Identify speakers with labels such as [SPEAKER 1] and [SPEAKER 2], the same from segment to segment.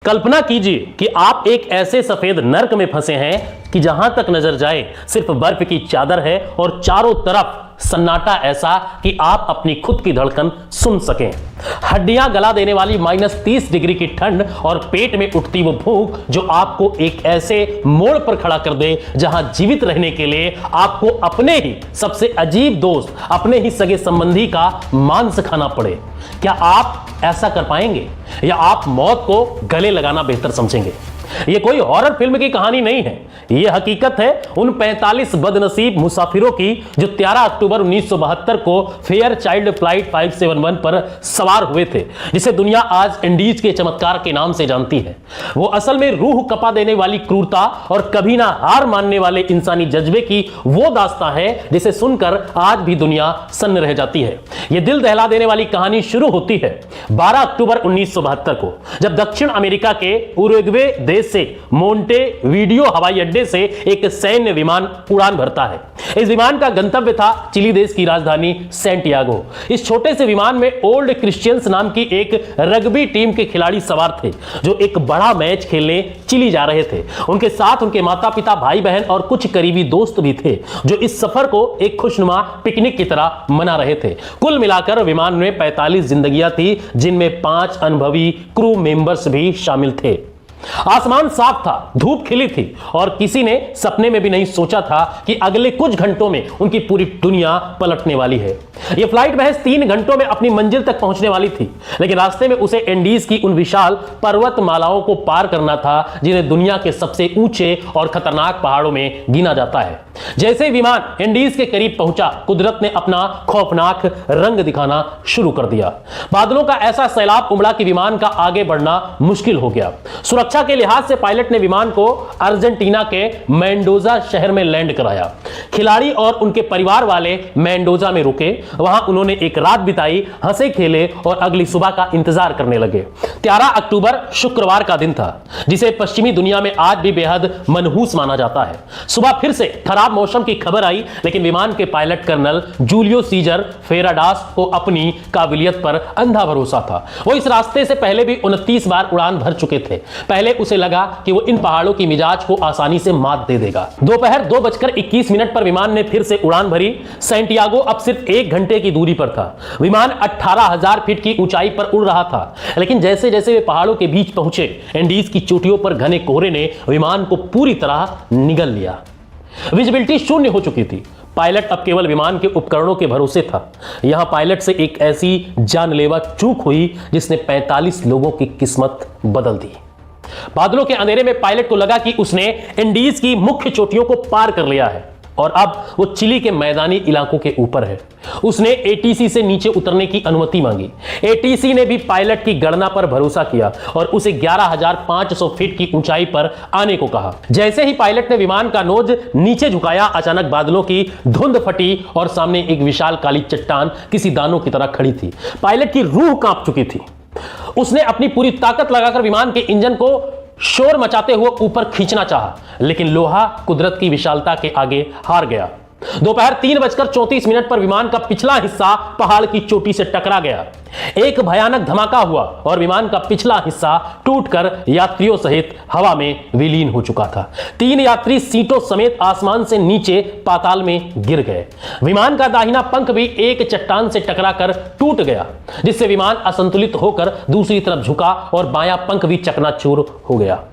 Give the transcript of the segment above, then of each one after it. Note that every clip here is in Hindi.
[SPEAKER 1] कल्पना कीजिए कि आप एक ऐसे सफेद नर्क में फंसे हैं कि जहां तक नजर जाए सिर्फ बर्फ की चादर है और चारों तरफ सन्नाटा ऐसा कि आप अपनी खुद की धड़कन सुन सकें। हड्डियां गला देने वाली -30 डिग्री की ठंड और पेट में उठती वो भूख जो आपको एक ऐसे मोड़ पर खड़ा कर दे जहां जीवित रहने के लिए आपको अपने ही सबसे अजीब दोस्त, अपने ही सगे संबंधी का मांस खाना पड़े। क्या आप ऐसा कर पाएंगे या आप मौत को गले लगाना बेहतर समझेंगे? यह कोई हॉरर फिल्म की कहानी नहीं है, यह हकीकत है उन 45 बदनसीब मुसाफिरों की जो 13 अक्टूबर 1972 को फेयर चाइल्ड फ्लाइट 571 पर सवार हुए थे, जिसे दुनिया आज इंडीज के चमत्कार के नाम से जानती है। वो असल में रूह कपा देने वाली क्रूरता और कभी ना हार मानने वाले इंसानी जज्बे की वो दास्तां है जिसे सुनकर आज भी दुनिया सन्न रह जाती है। यह दिल दहला देने वाली कहानी शुरू होती है 12 अक्टूबर 1972 को, जब दक्षिण अमेरिका के उरुग्वे देश से मोंटेवीडियो हवाई अड्डे से एक सैन्य विमान उड़ान भरता है। इस विमान का गंतव्य था चिली देश की राजधानी सैंटियागो। इस छोटे से विमान में ओल्ड क्रिश्चियंस नाम की एक रग्बी टीम के खिलाड़ी सवार थे जो एक बड़ा मैच खेलने चिली जा रहे थे। उनके साथ उनके माता पिता, भाई बहन और कुछ करीबी दोस्त भी थे जो इस सफर को एक खुशनुमा पिकनिक की तरह मना रहे थे। कुल मिलाकर विमान में 45 जिंदगियां थी, जिनमें 5 अनुभवी क्रू मेंबर्स भी शामिल थे। आसमान साफ था, धूप खिली थी और किसी ने सपने में भी नहीं सोचा था कि अगले कुछ घंटों में उनकी पूरी दुनिया पलटने वाली है। यह फ्लाइट महज 3 घंटों में अपनी मंजिल तक पहुंचने वाली थी, लेकिन रास्ते में उसे इंडीज की उन विशाल पर्वतमालाओं को पार करना था जिन्हें दुनिया के सबसे ऊंचे और खतरनाक पहाड़ों में गिना जाता है। जैसे विमान इंडीज के करीब पहुंचा, कुदरत ने अपना खौफनाक रंग दिखाना शुरू कर दिया। बादलों का ऐसा सैलाब उमड़ा कि विमान का आगे बढ़ना मुश्किल हो गया। सुरक्षा के लिहाज से पायलट ने विमान को अर्जेंटीना के मेंडोजा शहर में लैंड कराया। खिलाड़ी और उनके परिवार वाले मेंडोजा में रुके, वहां उन्होंने एक रात बिताई, हंसे खेले और अगली सुबह का इंतजार करने लगे। 13 अक्टूबर शुक्रवार का दिन था, जिसे पश्चिमी दुनिया में आज भी बेहद मनहूस माना जाता है। सुबह फिर से खराब मौसम की खबर आई, लेकिन विमान के पायलट कर्नल जूलियो सीजर फेराडास को अपनी काबिलियत पर अंधा भरोसा था। वो इस रास्ते से पहले भी 29 बार उड़ान भर चुके थे। पहले उसे लगा कि वो इन पहाड़ों की मिजाज को आसानी से मात दे देगा। दोपहर 2:21 पर विमान ने फिर से उड़ान भरी। सैंटियागो अब सिर्फ 1 घंटे की दूरी पर था। विमान 18,000 फीट की ऊंचाई पर उड़ रहा था, लेकिन जैसे जैसे वे पहाड़ों के बीच पहुंचे, इंडीज की चोटियों पर घने कोहरे ने विमान को पूरी तरह निगल लिया। विजिबिलिटी शून्य हो चुकी थी। पायलट अब केवल विमान के उपकरणों के भरोसे था। यहां पायलट से एक ऐसी जानलेवा चूक हुई जिसने 45 लोगों की किस्मत बदल दी। बादलों के अंधेरे में पायलट को लगा कि उसने इंडीज की मुख्य चोटियों को पार कर लिया है और अब वो चिली के मैदानी इलाकों के ऊपर है। उसने एटीसी से नीचे उतरने की अनुमति मांगी। एटीसी ने भी पायलट की गणना पर भरोसा किया और उसे 11,500 फीट की ऊंचाई पर आने को कहा। जैसे ही पायलट ने विमान का नोज नीचे झुकाया, अचानक बादलों की धुंध फटी और सामने एक विशाल काली चट्टान किसी दानों की तरह खड़ी थी। पायलट की रूह कांप चुकी थी। उसने अपनी पूरी ताकत लगाकर विमान के इंजन को शोर मचाते हुए ऊपर खींचना चाहा, लेकिन लोहा कुदरत की विशालता के आगे हार गया। दोपहर 3:34 पर विमान का पिछला हिस्सा पहाड़ की चोटी से टकरा गया। एक भयानक धमाका हुआ और विमान का पिछला हिस्सा टूटकर यात्रियों सहित हवा में विलीन हो चुका था। 3 यात्री सीटों समेत आसमान से नीचे पाताल में गिर गए। विमान का दाहिना पंख भी एक चट्टान से टकराकर टूट गया, जिससे विमान असंतुलित होकर दूसरी तरफ झुका और बायां पंख भी चकनाचूर हो गया।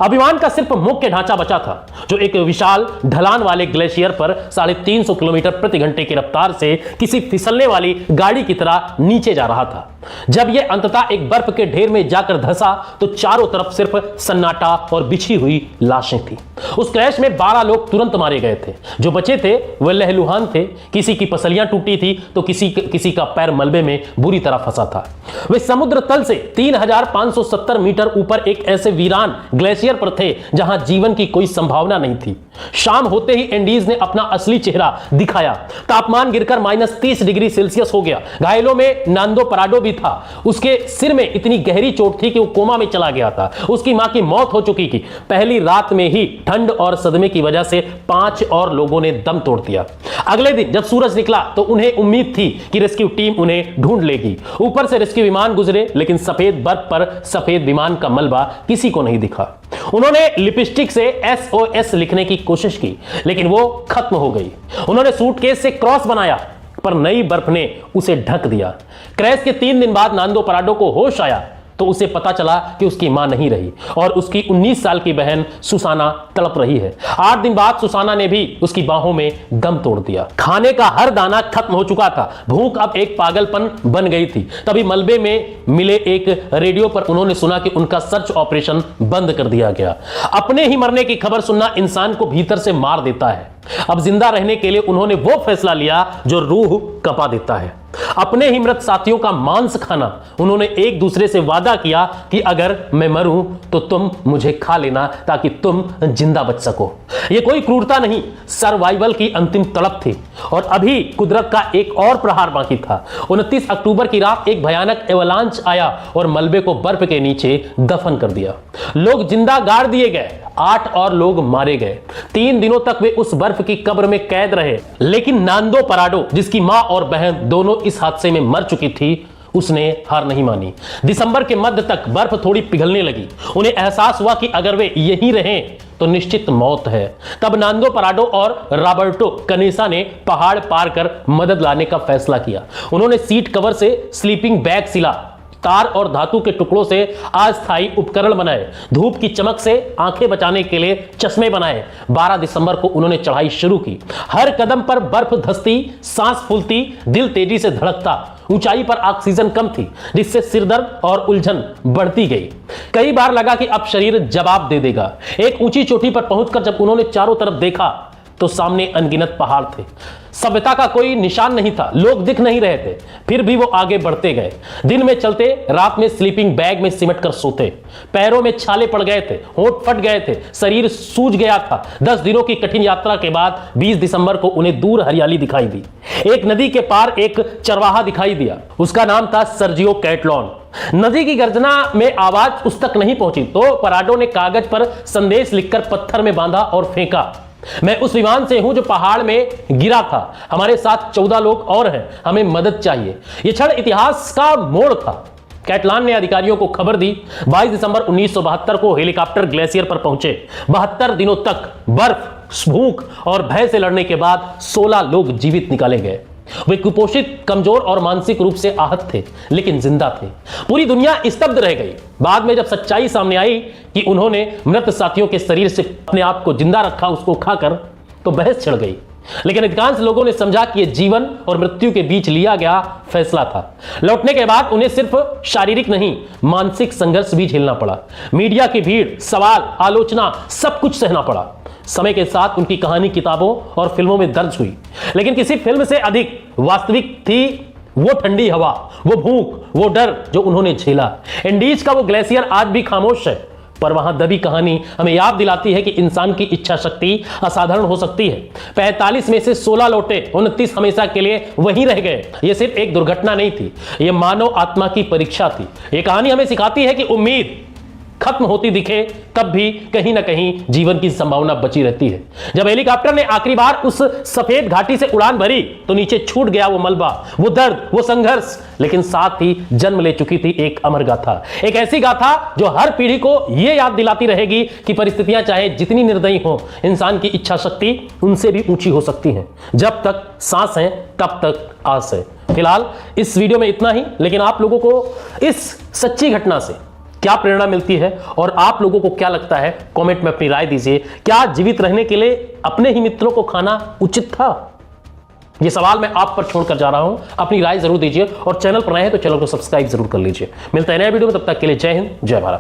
[SPEAKER 1] अब विमान का सिर्फ मुख्य ढांचा बचा था, जो एक विशाल ढलान वाले ग्लेशियर पर 350 किलोमीटर प्रति घंटे की रफ्तार से किसी फिसलने वाली गाड़ी की तरह नीचे जा रहा था। जब यह अंततः एक बर्फ के ढेर में जाकर धंसा तो चारों तरफ सिर्फ सन्नाटा और बिछी हुई लाशें थी। उस क्रैश में 12 लोग तुरंत मारे गए थे। जो बचे थे वह लहलुहान थे। किसी की पसलियां टूटी थी तो किसी का पैर मलबे में बुरी तरह फंसा था। वे समुद्र तल से 3,570 मीटर ऊपर एक ऐसे वीरान ग्लेशियर पर थे जहां जीवन की कोई संभावना नहीं थी। शाम होते ही इंडीज ने अपना असली चेहरा दिखाया। तापमान गिरकर -30 डिग्री सेल्सियस हो गया। घायलों में नांदो पराडो भी था। उसके सिर में इतनी गहरी चोट थी कि वो कोमा में चला गया था। उसकी मां की मौत हो चुकी थी। पहली रात में ही ठंड और सदमे की वजह से 5 और लोगों ने दम तोड़ दिया। अगले दिन जब सूरज निकला तो उन्हें उम्मीद थी कि रेस्क्यू टीम उन्हें ढूंढ लेगी। ऊपर से रेस्क्यू विमान गुजरे, लेकिन सफेद बर्फ पर सफेद विमान का मलबा किसी को नहीं दिखा। उन्होंने लिपस्टिक से SOS लिखने की कोशिश की, लेकिन वो खत्म हो गई। उन्होंने सूटकेस से क्रॉस बनाया, पर नई बर्फ ने उसे ढक दिया। क्रैश के 3 दिन बाद नांदो पराडो को होश आया तो उसे पता चला कि उसकी मां नहीं रही और उसकी 19 साल की बहन सुसाना तड़प रही है। 8 दिन बाद सुसाना ने भी उसकी बाहों में दम तोड़ दिया। खाने का हर दाना खत्म हो चुका था। भूख अब एक पागलपन बन गई थी। तभी मलबे में मिले एक रेडियो पर उन्होंने सुना कि उनका सर्च ऑपरेशन बंद कर दिया गया। अपने ही मरने की खबर सुनना इंसान को भीतर से मार देता है। अब जिंदा रहने के लिए उन्होंने वो फैसला लिया जो रूह कपा देता है, अपने ही मृत साथियों का मांस खाना। उन्होंने एक दूसरे से वादा किया कि अगर मैं मरूं तो तुम मुझे खा लेना ताकि तुम जिंदा बच सको। यह कोई क्रूरता नहीं, सर्वाइवल की अंतिम तड़प थी। और अभी कुदरत का एक और प्रहार बाकी था। 29 अक्टूबर की रात एक भयानक एवलांच आया और मलबे को बर्फ के नीचे दफन कर दिया। लोग जिंदा गाड़ दिए गए, 8 और लोग मारे गए। 3 दिनों तक वे उस बर्फ की कब्र में कैद रहे। लेकिन नांदो पराडो, जिसकी मां और बहन दोनों इस हादसे में मर चुकी थी, उसने हार नहीं मानी। दिसंबर के मध्य तक बर्फ थोड़ी पिघलने लगी। उन्हें एहसास हुआ कि अगर वे यहीं रहें तो निश्चित मौत है। तब नांदो पराडो और रॉबर्टो कनेसा ने पहाड़ पार कर मदद लाने का फैसला किया। उन्होंने सीट कवर से स्लीपिंग बैग सिला, तार और धातु के टुकड़ों से अस्थायी उपकरण बनाए, धूप की चमक से आंखें बचाने के लिए चश्मे बनाए। 12 दिसंबर को उन्होंने चढ़ाई शुरू की। हर कदम पर बर्फ धंसती, सांस फूलती, दिल तेजी से धड़कता। ऊंचाई पर ऑक्सीजन कम थी, जिससे सिरदर्द और उलझन बढ़ती गई। कई बार लगा कि अब शरीर जवाब दे देगा। एक ऊंची चोटी पर पहुंचकर जब उन्होंने चारों तरफ देखा तो सामने अनगिनत पहाड़ थे। सभ्यता का कोई निशान नहीं था, लोग दिख नहीं रहे थे। फिर भी वो आगे बढ़ते गए। दिन में चलते, रात में स्लीपिंग बैग में सिमट कर सोते। पैरों में छाले पड़ गए थे, होंठ फट गए थे, शरीर सूज गया था। 10 दिनों की कठिन यात्रा के बाद 20 दिसंबर को उन्हें दूर हरियाली दिखाई दी। एक नदी के पार एक चरवाहा दिखाई दिया। उसका नाम था सर्जियो कैटलॉन। नदी की गर्जना में आवाज उस तक नहीं पहुंची तो पराडो ने कागज पर संदेश लिखकर पत्थर में बांधा और फेंका। मैं उस विमान से हूं जो पहाड़ में गिरा था। हमारे साथ 14 लोग और हैं। हमें मदद चाहिए। यह क्षण इतिहास का मोड़ था। कैटलान ने अधिकारियों को खबर दी। 22 दिसंबर 1972 को हेलीकॉप्टर ग्लेशियर पर पहुंचे। 72 दिनों तक बर्फ, भूख और भय से लड़ने के बाद 16 लोग जीवित निकाले गए। वे कुपोषित, कमजोर और मानसिक रूप से आहत थे, लेकिन जिंदा थे। पूरी दुनिया स्तब्ध रह गई। बाद में जब सच्चाई सामने आई कि उन्होंने मृत साथियों के शरीर से अपने आप को जिंदा रखा, उसको खाकर, तो बहस छिड़ गई। लेकिन अधिकांश लोगों ने समझा कि यह जीवन और मृत्यु के बीच लिया गया फैसला था। लौटने के बाद उन्हें सिर्फ शारीरिक नहीं, मानसिक संघर्ष भी झेलना पड़ा। मीडिया की भीड़, सवाल, आलोचना, सब कुछ सहना पड़ा। समय के साथ उनकी कहानी किताबों और फिल्मों में दर्ज हुई, लेकिन किसी फिल्म से अधिक वास्तविक थी वो ठंडी हवा, वो भूख, वो डर जो उन्होंने झेला। इंडीज का वो ग्लेशियर आज भी खामोश है, पर वहां दबी कहानी हमें याद दिलाती है कि इंसान की इच्छा शक्ति असाधारण हो सकती है। 45 में से 16 लौटे, 29 हमेशा के लिए वहीं रह गए। यह सिर्फ एक दुर्घटना नहीं थी, यह मानव आत्मा की परीक्षा थी। यह कहानी हमें सिखाती है कि उम्मीद खत्म होती दिखे तब भी कहीं ना कहीं जीवन की संभावना बची रहती है। जब हेलीकॉप्टर ने आखिरी बार उस सफेद घाटी से उड़ान भरी तो नीचे छूट गया वो मलबा, वो दर्द, वो संघर्ष, लेकिन साथ ही जन्म ले चुकी थी एक अमर गाथा। एक ऐसी गाथा जो हर पीढ़ी को यह याद दिलाती रहेगी कि परिस्थितियां चाहे जितनी निर्दयी हो, इंसान की इच्छा शक्ति उनसे भी ऊंची हो सकती है। जब तक सांस है तब तक आस है। फिलहाल इस वीडियो में इतना ही, लेकिन आप लोगों को इस सच्ची घटना से क्या प्रेरणा मिलती है और आप लोगों को क्या लगता है, कमेंट में अपनी राय दीजिए। क्या जीवित रहने के लिए अपने ही मित्रों को खाना उचित था? यह सवाल मैं आप पर छोड़कर जा रहा हूं। अपनी राय जरूर दीजिए और चैनल पर नए हैं तो चैनल को सब्सक्राइब जरूर कर लीजिए। मिलते हैं नए वीडियो में, तब तक के लिए जय हिंद, जय भारत।